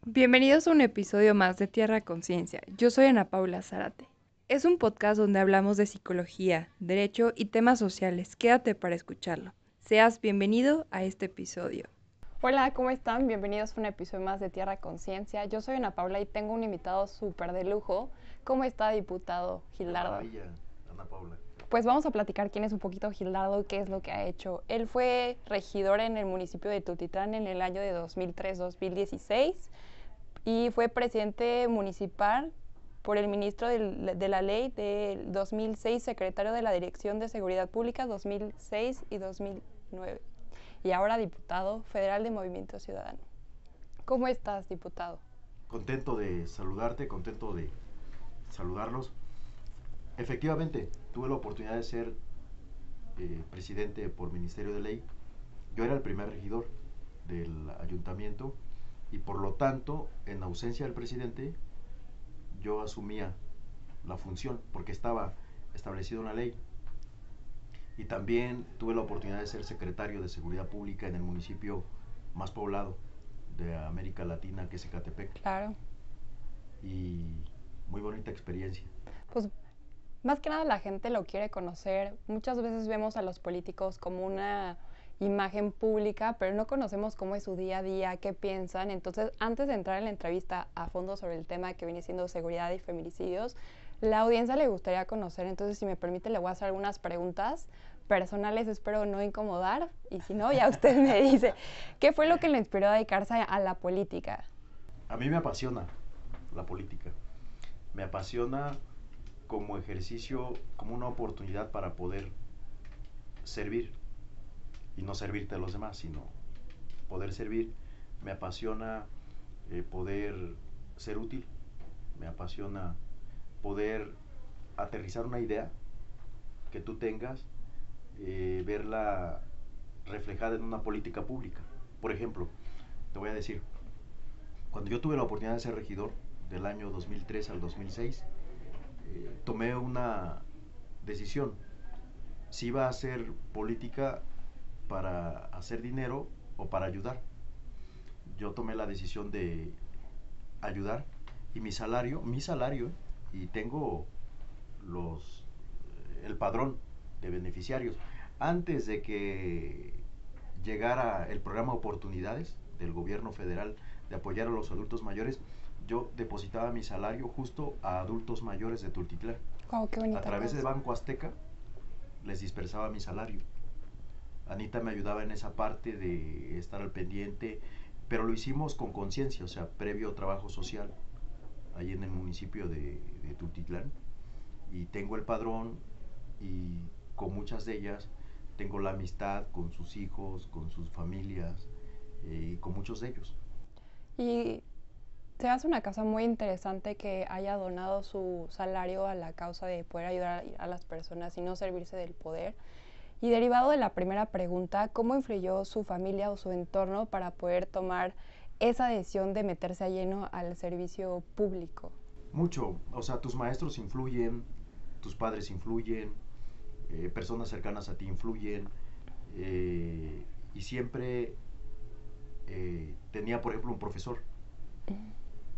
Bienvenidos a un episodio más de Tierra Conciencia. Yo soy Ana Paula Zárate. Es un podcast donde hablamos de psicología, derecho y temas sociales. Quédate para escucharlo. Seas bienvenido a este episodio. Hola, ¿cómo están? Bienvenidos a un episodio más de Tierra Conciencia. Yo soy Ana Paula y tengo un invitado súper de lujo. ¿Cómo está, diputado Gildardo? Maravilla, Ana Paula. Pues vamos a platicar quién es un poquito Gildardo y qué es lo que ha hecho. Él fue regidor en el municipio de Tultitlán en el año de 2003-2016 y fue presidente municipal por el ministro de la ley del 2006, secretario de la Dirección de Seguridad Pública 2006 y 2009. Y ahora diputado federal de Movimiento Ciudadano. ¿Cómo estás, diputado? Contento de saludarte, contento de saludarlos. Efectivamente, tuve la oportunidad de ser presidente por Ministerio de Ley. Yo era el primer regidor del ayuntamiento y por lo tanto, en ausencia del presidente, yo asumía la función porque estaba establecida una ley. Y también tuve la oportunidad de ser secretario de Seguridad Pública en el municipio más poblado de América Latina, que es Ecatepec. Claro. Y muy bonita experiencia. Pues más que nada la gente lo quiere conocer. Muchas veces vemos a los políticos como una imagen pública, pero no conocemos cómo es su día a día, qué piensan. Entonces, antes de entrar en la entrevista a fondo sobre el tema que viene siendo seguridad y feminicidios, la audiencia le gustaría conocer. Entonces, si me permite, le voy a hacer algunas preguntas personales, espero no incomodar, y si no, ya usted me dice, ¿qué fue lo que le inspiró a dedicarse a la política? A mí me apasiona la política. Me apasiona como ejercicio, como una oportunidad para poder servir y no servirte a los demás, sino poder servir. Me apasiona poder ser útil. Me apasiona poder aterrizar una idea que tú tengas, verla reflejada en una política pública. Por ejemplo, te voy a decir, cuando yo tuve la oportunidad de ser regidor del año 2003 al 2006, tomé una decisión: si iba a hacer política para hacer dinero o para ayudar. Yo tomé la decisión de ayudar y mi salario, y tengo el padrón de beneficiarios. Antes de que llegara el programa Oportunidades del gobierno federal de apoyar a los adultos mayores, yo depositaba mi salario justo a adultos mayores de Tultitlán. Oh, qué bonita A través cosa. de Banco Azteca les dispersaba mi salario. Anita me ayudaba en esa parte de estar al pendiente, pero lo hicimos con conciencia, o sea, previo trabajo social, ahí en el municipio de Tultitlán. Y tengo el padrón y con muchas de ellas tengo la amistad con sus hijos, con sus familias, y con muchos de ellos. Y se hace una causa muy interesante que haya donado su salario a la causa de poder ayudar a las personas y no servirse del poder. Y derivado de la primera pregunta, ¿cómo influyó su familia o su entorno para poder tomar esa decisión de meterse a lleno al servicio público? Mucho, o sea, tus maestros influyen, tus padres influyen, personas cercanas a ti influyen, y siempre tenía, por ejemplo, un profesor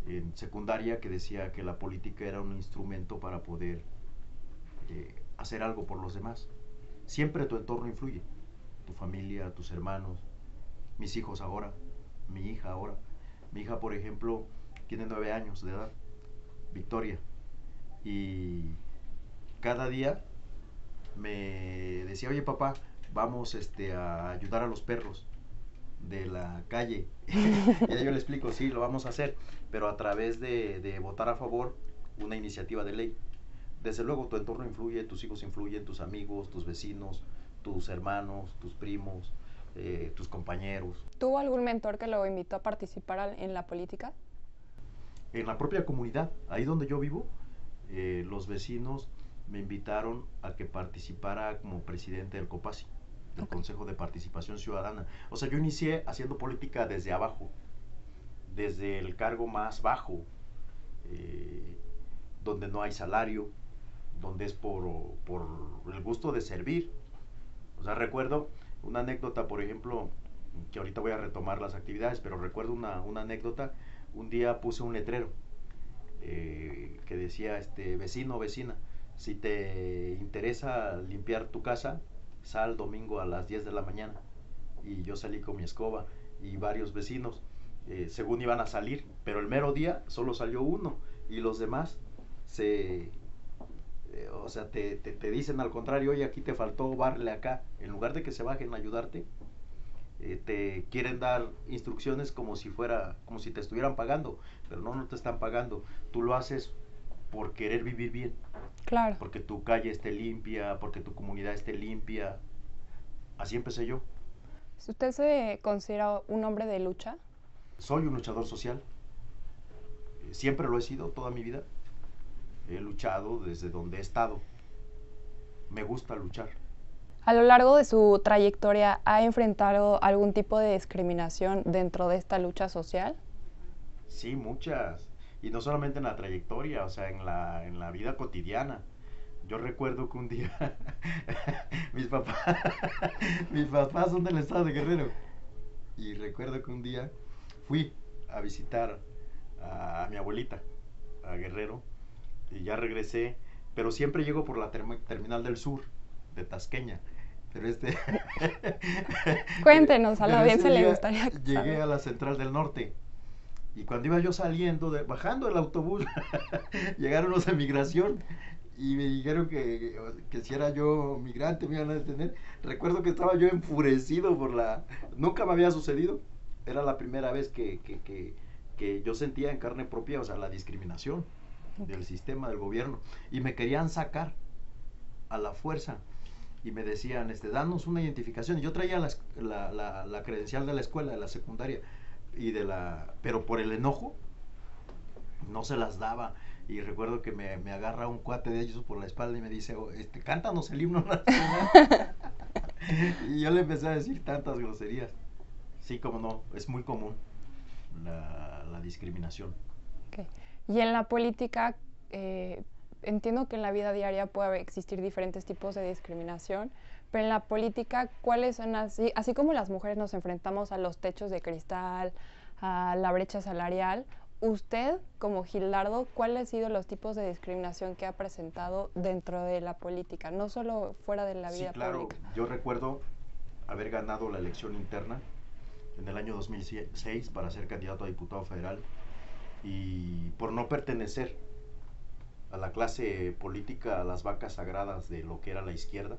en secundaria que decía que la política era un instrumento para poder hacer algo por los demás. Siempre tu entorno influye, tu familia, tus hermanos, mis hijos ahora, mi hija ahora. Mi hija, por ejemplo, tiene 9 años de edad, Victoria, y cada día me decía: oye papá, vamos a ayudar a los perros de la calle. Y yo le explico: sí, lo vamos a hacer, pero a través de votar a favor una iniciativa de ley. Desde luego tu entorno influye, tus hijos influyen, tus amigos, tus vecinos, tus hermanos, tus primos, tus compañeros. ¿Tuvo algún mentor que lo invitó a participar en la política? En la propia comunidad, ahí donde yo vivo, los vecinos me invitaron a que participara como presidente del COPACI, del Consejo de Participación Ciudadana. O sea, yo inicié haciendo política desde abajo, desde el cargo más bajo, donde no hay salario, donde es por el gusto de servir. O sea, recuerdo una anécdota, por ejemplo, que ahorita voy a retomar las actividades, pero recuerdo una anécdota un día puse un letrero que decía, vecino o vecina, si te interesa limpiar tu casa, sal domingo a las 10 de la mañana. Y yo salí con mi escoba y varios vecinos, según iban a salir, pero el mero día solo salió uno y los demás se... o sea, te dicen al contrario, oye, aquí te faltó barle acá. En lugar de que se bajen a ayudarte, te quieren dar instrucciones como si te estuvieran pagando, pero no te están pagando. Tú lo haces por querer vivir bien, Claro. porque tu calle esté limpia, porque tu comunidad esté limpia. Así empecé yo. ¿Usted se considera un hombre de lucha? Soy un luchador social, siempre lo he sido toda mi vida. He luchado desde donde he estado. Me gusta luchar. A lo largo de su trayectoria, ¿ha enfrentado algún tipo de discriminación dentro de esta lucha social? Sí, muchas. Y no solamente en la trayectoria, o sea, en la vida cotidiana. Yo recuerdo que un día mis papás, mis papás son del estado de Guerrero. Y recuerdo que un día fui a visitar a mi abuelita, a Guerrero, y ya regresé, pero siempre llego por la terminal del sur, de Tasqueña. Pero Cuéntenos, a la pero ese audiencia le día gustaría llegué saber. a la central del norte. Y cuando iba yo saliendo, bajando el autobús, llegaron los de migración y me dijeron que si era yo migrante me iban a detener. Recuerdo que estaba yo enfurecido Nunca me había sucedido. Era la primera vez que yo sentía en carne propia, o sea, la discriminación del sistema, del gobierno. Y me querían sacar a la fuerza. Y me decían, danos una identificación. Y yo traía la credencial de la escuela, de la secundaria. Pero por el enojo no se las daba. Y recuerdo que me agarra un cuate de ellos por la espalda y me dice, cántanos el himno nacional. Y yo le empecé a decir tantas groserías. Sí, como no, es muy común la discriminación. Okay. Y en la política, entiendo que en la vida diaria puede existir diferentes tipos de discriminación, pero en la política, ¿cuáles son así como las mujeres nos enfrentamos a los techos de cristal, a la brecha salarial? Usted, como Gilardo, ¿cuáles han sido los tipos de discriminación que ha presentado dentro de la política, no solo fuera de la vida pública? Yo recuerdo haber ganado la elección interna en el año 2006 para ser candidato a diputado federal, y por no pertenecer a la clase política, a las vacas sagradas de lo que era la izquierda.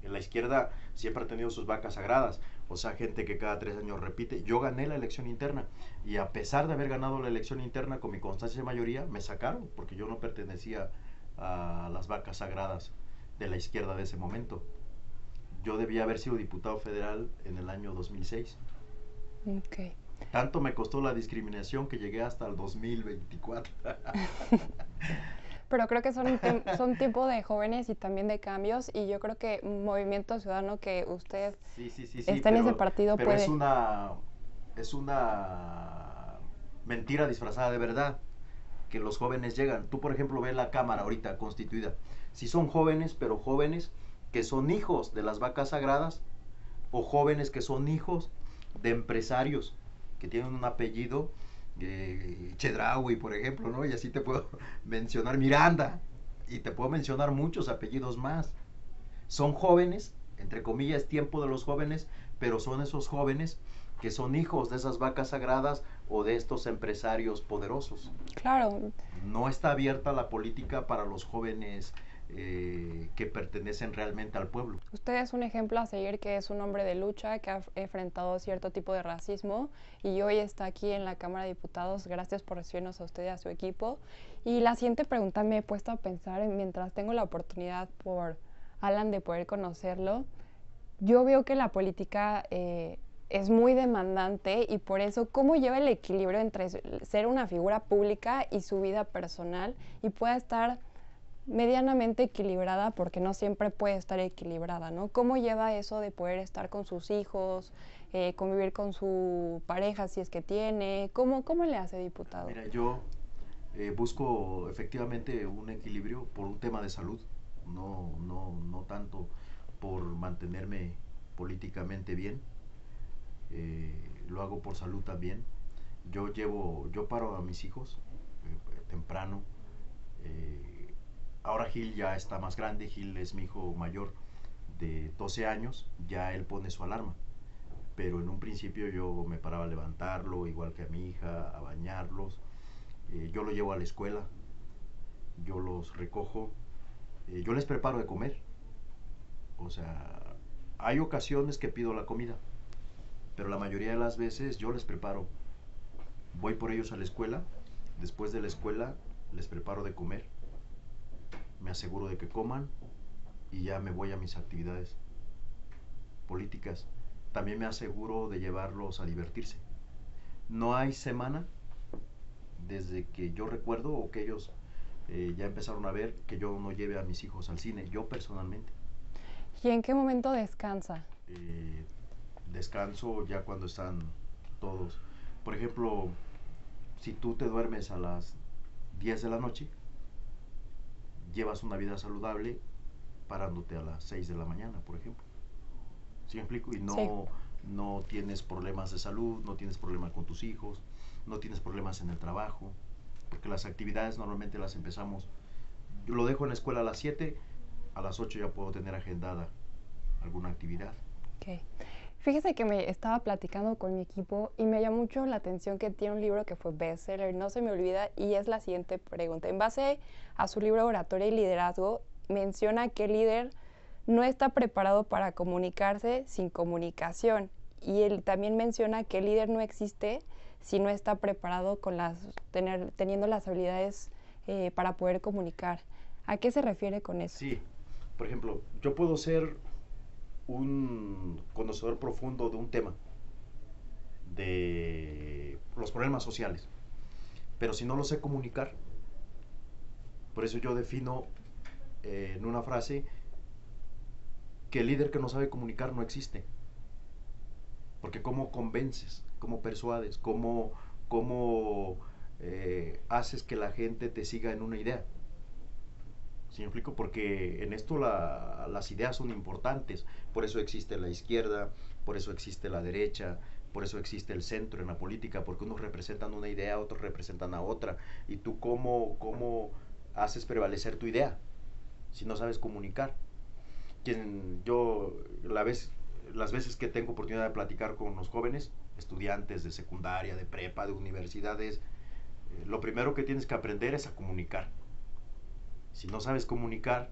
En la izquierda siempre ha tenido sus vacas sagradas, o sea, gente que cada 3 años repite. Yo gané la elección interna y a pesar de haber ganado la elección interna con mi constancia de mayoría, me sacaron porque yo no pertenecía a las vacas sagradas de la izquierda de ese momento. Yo debía haber sido diputado federal en el año 2006. Okay. Tanto me costó la discriminación que llegué hasta el 2024. Pero creo que son tiempo de jóvenes y también de cambios, y yo creo que Movimiento Ciudadano, que usted está en ese partido, pero puede... es una mentira disfrazada de verdad, que los jóvenes llegan. Tú, por ejemplo, ves la Cámara ahorita constituida. Sí son jóvenes, pero jóvenes que son hijos de las vacas sagradas, o jóvenes que son hijos de empresarios que tienen un apellido, Chedraui, por ejemplo, ¿no? Y así te puedo mencionar Miranda, y te puedo mencionar muchos apellidos más. Son jóvenes, entre comillas, tiempo de los jóvenes, pero son esos jóvenes que son hijos de esas vacas sagradas o de estos empresarios poderosos. Claro. No está abierta la política para los jóvenes que pertenecen realmente al pueblo. Usted es un ejemplo a seguir, que es un hombre de lucha, que ha enfrentado cierto tipo de racismo y hoy está aquí en la Cámara de Diputados. Gracias por recibirnos a usted y a su equipo. Y la siguiente pregunta me he puesto a pensar mientras tengo la oportunidad por Alan de poder conocerlo. Yo veo que la política es muy demandante, y por eso, ¿cómo lleva el equilibrio entre ser una figura pública y su vida personal y pueda estar medianamente equilibrada, porque no siempre puede estar equilibrada, ¿no? ¿Cómo lleva eso de poder estar con sus hijos, convivir con su pareja si es que tiene? ¿Cómo le hace, diputado? Mira, yo busco efectivamente un equilibrio por un tema de salud, no tanto por mantenerme políticamente bien. Lo hago por salud también. Yo paro a mis hijos temprano. Ahora Gil ya está más grande, Gil es mi hijo mayor de 12 años, ya él pone su alarma. Pero en un principio yo me paraba a levantarlo, igual que a mi hija, a bañarlos. Yo lo llevo a la escuela, yo los recojo, yo les preparo de comer. O sea, hay ocasiones que pido la comida, pero la mayoría de las veces yo les preparo. Voy por ellos a la escuela, después de la escuela les preparo de comer, me aseguro de que coman y ya me voy a mis actividades políticas. También me aseguro de llevarlos a divertirse. No hay semana, desde que yo recuerdo o que ellos ya empezaron a ver, que yo no lleve a mis hijos al cine, yo personalmente. ¿Y en qué momento descansa? Descanso ya cuando están todos. Por ejemplo, si tú te duermes a las 10 de la noche, llevas una vida saludable parándote a las 6 de la mañana, por ejemplo. ¿Sí me explico? Y Sí. no tienes problemas de salud, no tienes problemas con tus hijos, no tienes problemas en el trabajo, porque las actividades normalmente las empezamos. Yo lo dejo en la escuela a las 7, a las 8 ya puedo tener agendada alguna actividad. Ok. Fíjese que me estaba platicando con mi equipo y me llamó mucho la atención que tiene un libro que fue bestseller, no se me olvida, y es la siguiente pregunta. En base a su libro Oratoria y Liderazgo, menciona que el líder no está preparado para comunicarse sin comunicación. Y él también menciona que el líder no existe si no está preparado con teniendo las habilidades para poder comunicar. ¿A qué se refiere con eso? Sí, por ejemplo, yo puedo ser un conocedor profundo de un tema, de los problemas sociales, pero si no lo sé comunicar, por eso yo defino en una frase que el líder que no sabe comunicar no existe. Porque cómo convences, cómo persuades, cómo haces que la gente te siga en una idea. ¿Sí me explico? Porque en esto las ideas son importantes. Por eso existe la izquierda, por eso existe la derecha, por eso existe el centro en la política, porque unos representan una idea, otros representan a otra. Y tú cómo haces prevalecer tu idea si no sabes comunicar. Yo las veces que tengo oportunidad de platicar con los jóvenes, estudiantes de secundaria, de prepa, de universidades, lo primero que tienes que aprender es a comunicar. Si no sabes comunicar,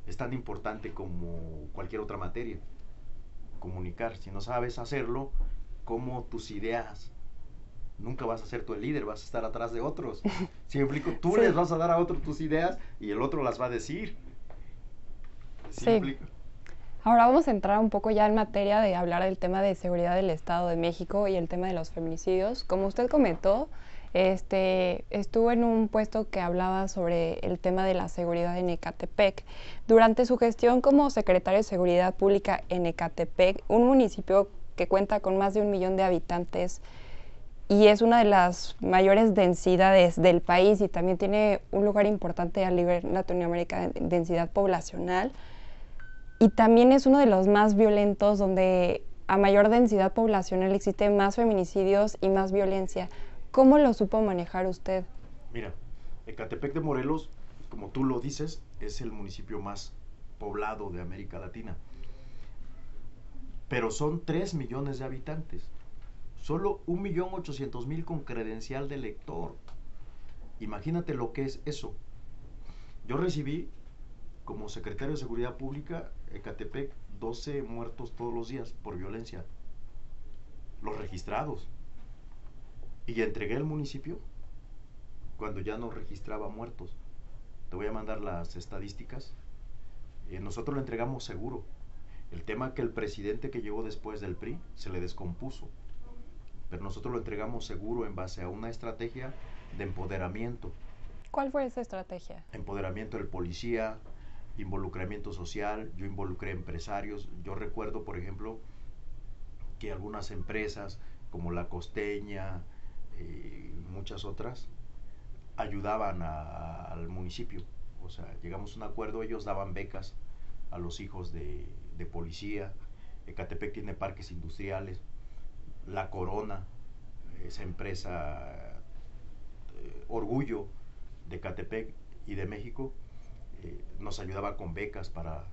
es tan importante como cualquier otra materia. Comunicar, si no sabes hacerlo, como tus ideas, nunca vas a ser tú el líder, vas a estar atrás de otros. Si me explico, tú Sí. les vas a dar a otro tus ideas y el otro las va a decir. ¿Sí me Sí. explico? Ahora vamos a entrar un poco ya en materia de hablar del tema de seguridad del Estado de México y el tema de los feminicidios. Como usted comentó, estuvo en un puesto que hablaba sobre el tema de la seguridad en Ecatepec. Durante su gestión como secretario de Seguridad Pública en Ecatepec, un municipio que cuenta con más de 1 millón de habitantes y es una de las mayores densidades del país y también tiene un lugar importante a nivel Latinoamérica de densidad poblacional. Y también es uno de los más violentos, donde a mayor densidad poblacional existen más feminicidios y más violencia. ¿Cómo lo supo manejar usted? Mira, Ecatepec de Morelos, como tú lo dices, es el municipio más poblado de América Latina. Pero son 3 millones de habitantes. Solo 1.800.000 con credencial de lector. Imagínate lo que es eso. Yo recibí, como secretario de Seguridad Pública, Ecatepec, 12 muertos todos los días por violencia. Los registrados. Y entregué el municipio cuando ya no registraba muertos. Te voy a mandar las estadísticas. Nosotros lo entregamos seguro. El tema que el presidente que llegó después del PRI se le descompuso. Pero nosotros lo entregamos seguro en base a una estrategia de empoderamiento. ¿Cuál fue esa estrategia? Empoderamiento del policía, involucramiento social. Yo involucré empresarios. Yo recuerdo, por ejemplo, que algunas empresas como La Costeña, muchas otras, ayudaban al municipio. O sea, llegamos a un acuerdo, ellos daban becas a los hijos de policía. Ecatepec tiene parques industriales. La Corona esa empresa Orgullo de Catepec y de México, nos ayudaba con becas para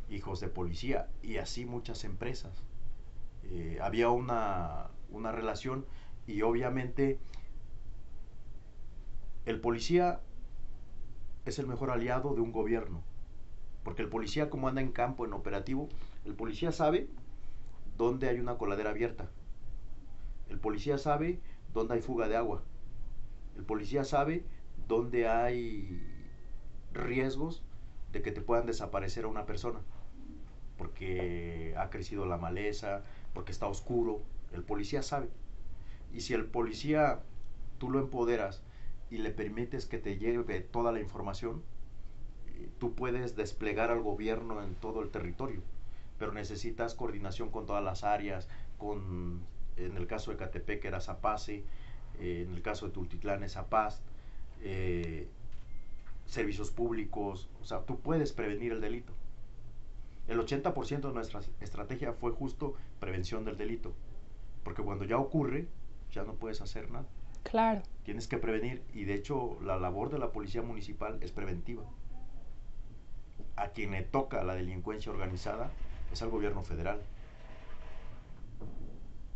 hijos de policía y así muchas empresas. Había una relación y obviamente el policía es el mejor aliado de un gobierno, porque el policía, como anda en campo, en operativo, el policía sabe dónde hay una coladera abierta, el policía sabe dónde hay fuga de agua, el policía sabe dónde hay riesgos de que te puedan desaparecer a una persona, porque ha crecido la maleza, porque está oscuro. El policía sabe. Y si el policía tú lo empoderas y le permites que te lleve toda la información, tú puedes desplegar al gobierno en todo el territorio, pero necesitas coordinación con todas las áreas, en el caso de Catepec era Zapase, en el caso de Tultitlán es Zapaz, servicios públicos, o sea, tú puedes prevenir el delito. El 80% de nuestra estrategia fue justo prevención del delito, porque cuando ya ocurre, ya no puedes hacer nada. Claro. Tienes que prevenir y de hecho la labor de la policía municipal es preventiva. A quien le toca la delincuencia organizada es al gobierno federal.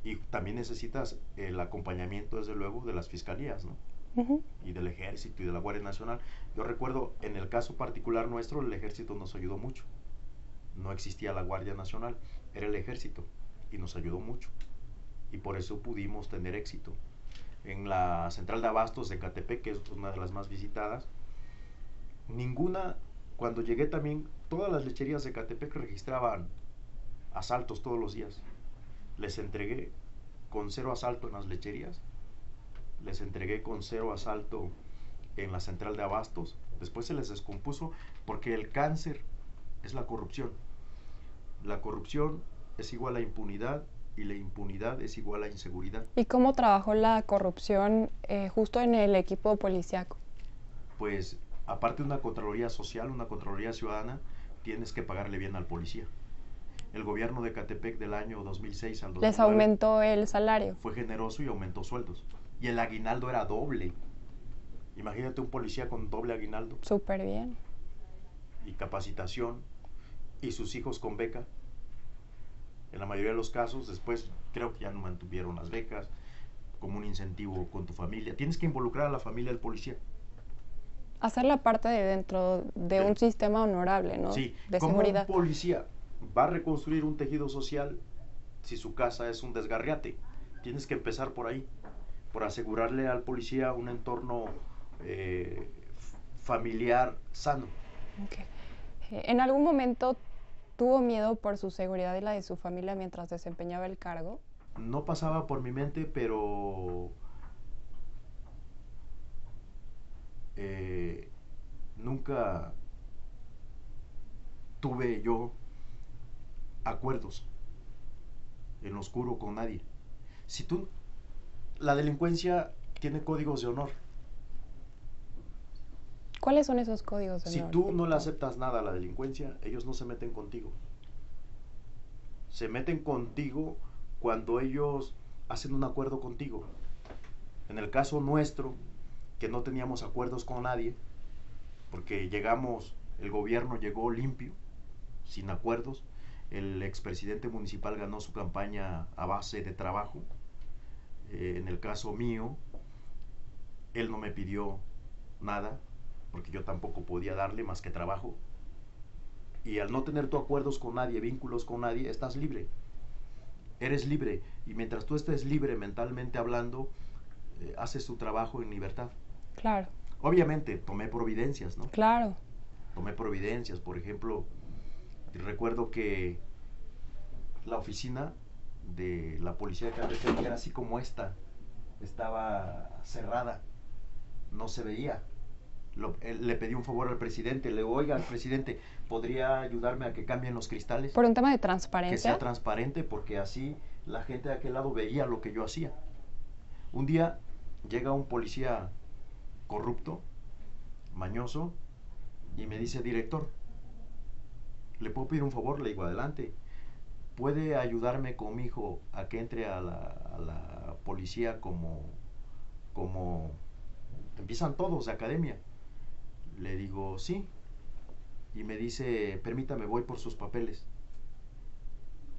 Y también necesitas el acompañamiento, desde luego, de las fiscalías, ¿no? Y del ejército y de la Guardia Nacional. Yo recuerdo, en el caso particular nuestro, el ejército nos ayudó mucho. No existía la Guardia Nacional, era el ejército y nos ayudó mucho. Y por eso pudimos tener éxito. En la central de abastos de Catepec, que es una de las más visitadas, cuando llegué también, todas las lecherías de Catepec registraban asaltos todos los días. Les entregué con 0 asalto en las lecherías, les entregué con 0 asalto en la central de abastos. Después se les descompuso porque el cáncer es la corrupción. La corrupción es igual a impunidad y la impunidad es igual a inseguridad. ¿Y cómo trabajó la corrupción justo en el equipo policíaco? Pues aparte de una Contraloría Social, una Contraloría Ciudadana, tienes que pagarle bien al policía. El gobierno de Catepec del año 2006 al 2009 ¿Les aumentó el salario? fue generoso y aumentó sueldos. Y el aguinaldo era doble. Imagínate un policía con doble aguinaldo. Súper bien. Y capacitación. Y sus hijos con beca. En la mayoría de los casos, después creo que ya no mantuvieron las becas, como un incentivo con tu familia. Tienes que involucrar a la familia del policía. Hacerla parte de dentro de un sistema honorable, ¿no? Sí, de ¿cómo seguridad. un policía va a reconstruir un tejido social si su casa es un desgarriate? Tienes que empezar por ahí, por asegurarle al policía un entorno familiar sano. Okay. ¿En algún momento tuvo miedo por su seguridad y la de su familia mientras desempeñaba el cargo? No pasaba por mi mente, pero nunca tuve yo acuerdos en lo oscuro con nadie. La delincuencia tiene códigos de honor. ¿Cuáles son esos códigos de honor? Si tú no le aceptas nada a la delincuencia, ellos no se meten contigo. Se meten contigo cuando ellos hacen un acuerdo contigo. En el caso nuestro, que no teníamos acuerdos con nadie, porque el gobierno llegó limpio, sin acuerdos. El expresidente municipal ganó su campaña a base de trabajo. En el caso mío, él no me pidió nada, porque yo tampoco podía darle más que trabajo. Y al no tener tú acuerdos con nadie, vínculos con nadie, estás libre. Eres libre. Y mientras tú estés libre mentalmente hablando, haces tu trabajo en libertad. Claro. Obviamente, tomé providencias, ¿no? Claro. Tomé providencias. Por ejemplo, recuerdo que la oficina de la policía de Catepec era así como esta. Estaba cerrada. No se veía. Le pedí un favor al presidente, le digo, oiga, presidente, ¿podría ayudarme a que cambien los cristales? ¿Por un tema de transparencia? Que sea transparente, porque así la gente de aquel lado veía lo que yo hacía. Un día llega un policía corrupto, mañoso, y me dice, director, ¿le puedo pedir un favor? Le digo, adelante. ¿puede ayudarme con mi hijo a que entre a la policía como empiezan todos de academia? Le digo, sí. Y me dice, permítame, voy por sus papeles.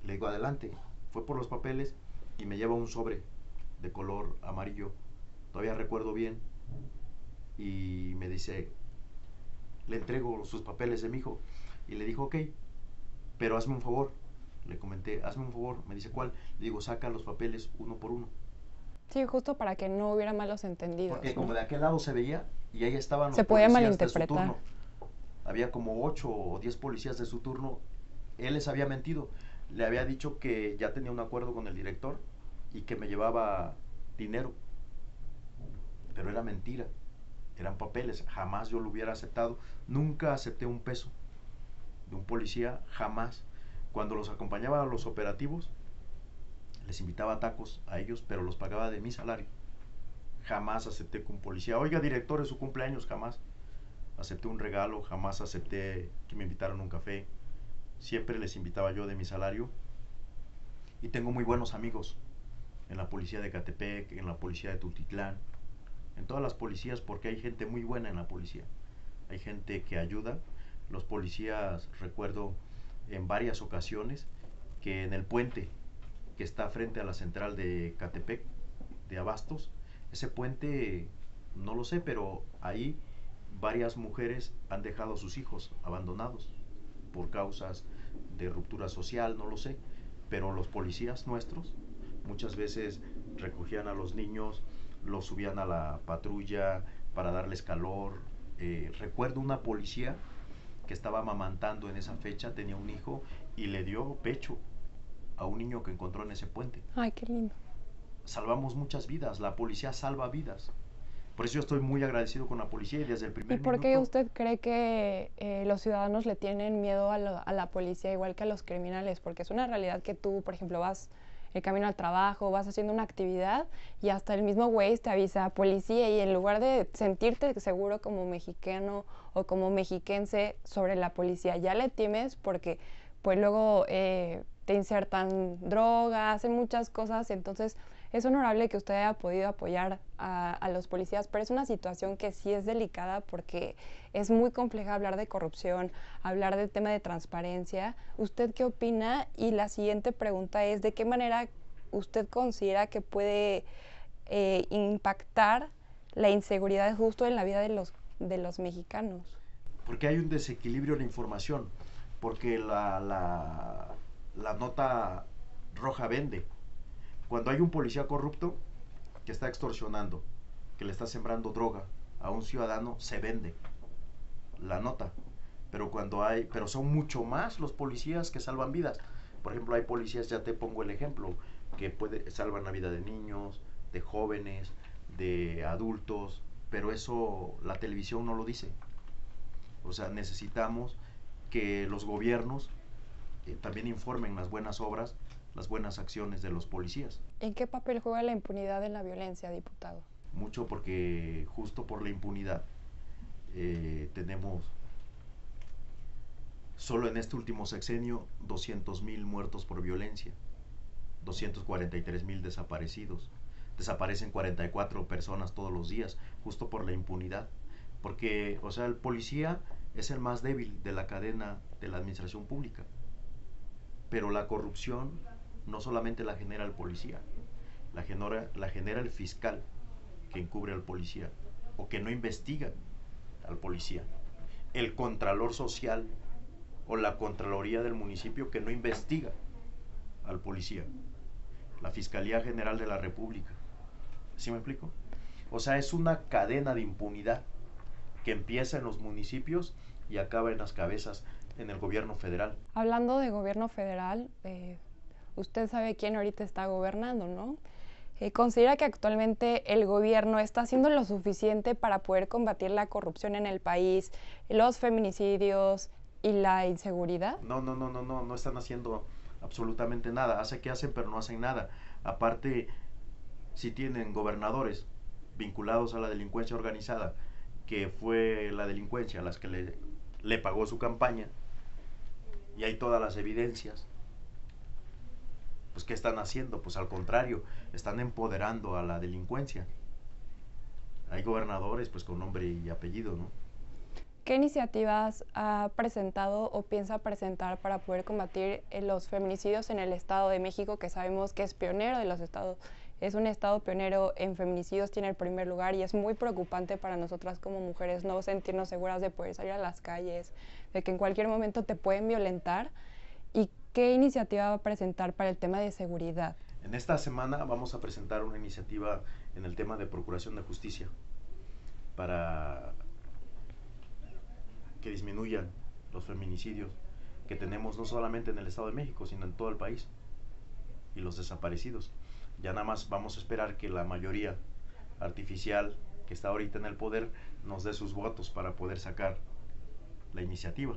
Le digo, adelante. Fue por los papeles y me lleva un sobre de color amarillo. Todavía recuerdo bien. Y me dice, le entrego sus papeles de mi hijo. Y le dijo, ok, pero hazme un favor. Le comenté, hazme un favor. Me dice, ¿cuál? Le digo, saca los papeles uno por uno. Sí, justo para que no hubiera malos entendidos. Porque ¿no? como de aquel lado se veía y ahí estaban los Se podía policías de su malinterpretar. turno. Había como 8 o 10 policías de su turno. Él les había mentido. Le había dicho que ya tenía un acuerdo con el director y que me llevaba dinero. Pero era mentira. Eran papeles. Jamás yo lo hubiera aceptado. Nunca acepté un peso de un policía, jamás. Cuando los acompañaba a los operativos, les invitaba a tacos a ellos, pero los pagaba de mi salario. Jamás acepté que un policía, oiga director, es su cumpleaños, jamás acepté un regalo, jamás acepté que me invitaran a un café. Siempre les invitaba yo de mi salario. Y tengo muy buenos amigos en la policía de Ecatepec, en la policía de Tultitlán, en todas las policías, porque hay gente muy buena en la policía. Hay gente que ayuda. Los policías, recuerdo en varias ocasiones que en el puente que está frente a la central de Ecatepec, de Abastos, ese puente, no lo sé, pero ahí varias mujeres han dejado a sus hijos abandonados por causas de ruptura social, no lo sé, pero los policías nuestros muchas veces recogían a los niños, los subían a la patrulla para darles calor. Recuerdo una policía que estaba amamantando en esa fecha, tenía un hijo y le dio pecho a un niño que encontró en ese puente. Ay, qué lindo. Salvamos muchas vidas, la policía salva vidas. Por eso yo estoy muy agradecido con la policía y desde el primer ¿Y por minuto... qué usted cree que los ciudadanos le tienen miedo a la policía igual que a los criminales? Porque es una realidad que tú, por ejemplo, vas el camino al trabajo, vas haciendo una actividad y hasta el mismo Waze te avisa policía y en lugar de sentirte seguro como mexicano o como mexiquense sobre la policía, ya le temes porque pues luego te insertan drogas, hacen muchas cosas, entonces es honorable que usted haya podido apoyar a los policías, pero es una situación que sí es delicada porque es muy compleja hablar de corrupción, hablar del tema de transparencia. ¿Usted qué opina? Y la siguiente pregunta es, ¿de qué manera usted considera que puede impactar la inseguridad justo en la vida de los mexicanos? Porque hay un desequilibrio en la información, porque la nota roja vende. Cuando hay un policía corrupto que está extorsionando, que le está sembrando droga a un ciudadano, se vende la nota. Pero son mucho más los policías que salvan vidas. Por ejemplo, hay policías, ya te pongo el ejemplo, que salvan la vida de niños, de jóvenes, de adultos, pero eso la televisión no lo dice. O sea, necesitamos que los gobiernos también informen las buenas obras, las buenas acciones de los policías. ¿En qué papel juega la impunidad en la violencia, diputado? Mucho, porque justo por la impunidad tenemos solo en este último sexenio 200,000 muertos por violencia, 243,000 desaparecidos. Desaparecen 44 personas todos los días, justo por la impunidad. Porque, o sea, el policía es el más débil de la cadena de la administración pública. Pero la corrupción no solamente la genera el policía, la genera el fiscal que encubre al policía o que no investiga al policía, el contralor social o la contraloría del municipio que no investiga al policía, la Fiscalía General de la República. ¿Sí me explico? O sea, es una cadena de impunidad que empieza en los municipios y acaba en las cabezas en el gobierno federal. Hablando de gobierno federal, usted sabe quién ahorita está gobernando, ¿no? ¿Considera que actualmente el gobierno está haciendo lo suficiente para poder combatir la corrupción en el país, los feminicidios y la inseguridad? No están haciendo absolutamente nada. Hace que hacen, pero no hacen nada. Aparte, si tienen gobernadores vinculados a la delincuencia organizada, que fue la delincuencia a las que le pagó su campaña, y hay todas las evidencias, Pues ¿qué están haciendo? Pues al contrario, están empoderando a la delincuencia. Hay gobernadores pues con nombre y apellido, ¿no? ¿Qué iniciativas ha presentado o piensa presentar para poder combatir los feminicidios en el Estado de México, que sabemos que es pionero de los estados? Es un estado pionero en feminicidios, tiene el primer lugar y es muy preocupante para nosotras como mujeres no sentirnos seguras de poder salir a las calles, de que en cualquier momento te pueden violentar. ¿Y qué iniciativa va a presentar para el tema de seguridad? En esta semana vamos a presentar una iniciativa en el tema de procuración de justicia para que disminuyan los feminicidios que tenemos no solamente en el Estado de México, sino en todo el país, y los desaparecidos. Ya nada más vamos a esperar que la mayoría artificial que está ahorita en el poder nos dé sus votos para poder sacar la iniciativa.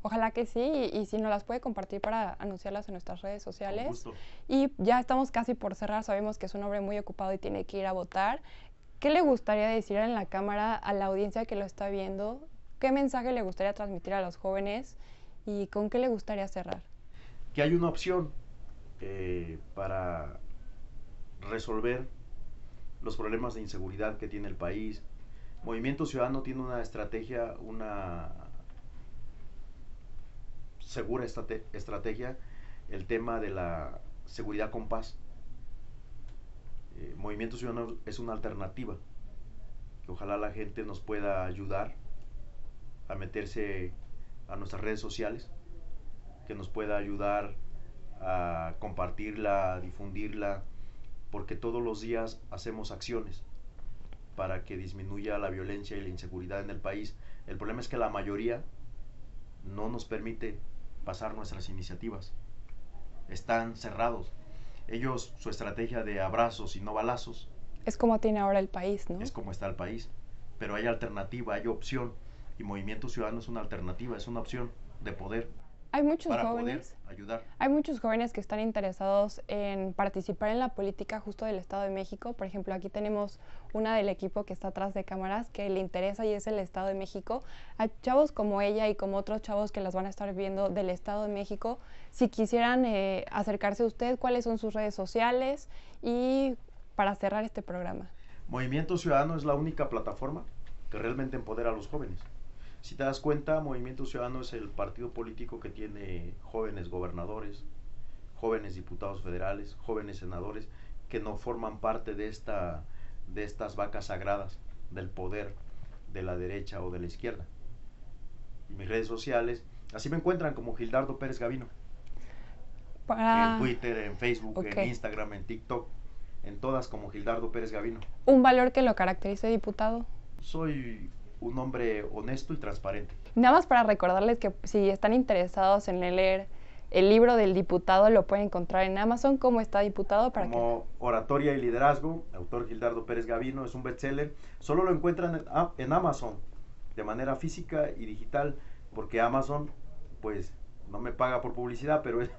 Ojalá que sí, y si nos las puede compartir para anunciarlas en nuestras redes sociales. Con gusto. Y ya estamos casi por cerrar, sabemos que es un hombre muy ocupado y tiene que ir a votar. ¿Qué le gustaría decir en la cámara a la audiencia que lo está viendo? ¿Qué mensaje le gustaría transmitir a los jóvenes y con qué le gustaría cerrar? Que hay una opción para resolver los problemas de inseguridad que tiene el país. Movimiento Ciudadano tiene una estrategia, una segura estrategia, el tema de la seguridad con paz. Movimiento Ciudadano es una alternativa que ojalá la gente nos pueda ayudar a meterse a nuestras redes sociales, que nos pueda ayudar a compartirla, a difundirla, porque todos los días hacemos acciones para que disminuya la violencia y la inseguridad en el país. El problema es que la mayoría no nos permite pasar nuestras iniciativas. Están cerrados. Ellos, su estrategia de abrazos y no balazos. Es como tiene ahora el país, ¿no? Es como está el país. Pero hay alternativa, hay opción. Y Movimiento Ciudadano es una alternativa, es una opción de poder. Hay muchos para jóvenes, poder ayudar. Hay muchos jóvenes que están interesados en participar en la política justo del Estado de México. Por ejemplo, aquí tenemos una del equipo que está atrás de cámaras que le interesa y es el Estado de México. Hay chavos como ella y como otros chavos que las van a estar viendo del Estado de México. Si quisieran acercarse a usted, ¿cuáles son sus redes sociales? Y para cerrar este programa. Movimiento Ciudadano es la única plataforma que realmente empodera a los jóvenes. Si te das cuenta, Movimiento Ciudadano es el partido político que tiene jóvenes gobernadores, jóvenes diputados federales, jóvenes senadores, que no forman parte de estas vacas sagradas del poder de la derecha o de la izquierda. Y mis redes sociales, así me encuentran como Gildardo Pérez Gavino. En Twitter, en Facebook, en Instagram, en TikTok, en todas como Gildardo Pérez Gavino. ¿Un valor que lo caracterice, diputado? Soy un hombre honesto y transparente. Nada más para recordarles que si están interesados en leer el libro del diputado, lo pueden encontrar en Amazon. ¿Cómo está, diputado? Como Oratoria y Liderazgo, autor Gildardo Pérez Gavino, es un bestseller. Solo lo encuentran en Amazon, de manera física y digital, porque Amazon, pues, no me paga por publicidad, pero es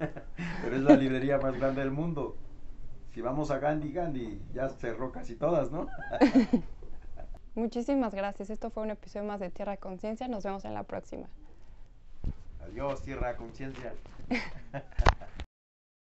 la librería más grande del mundo. Si vamos a Gandhi ya cerró casi todas, ¿no? Muchísimas gracias. Esto fue un episodio más de Tierra de Conciencia. Nos vemos en la próxima. Adiós, Tierra de Conciencia.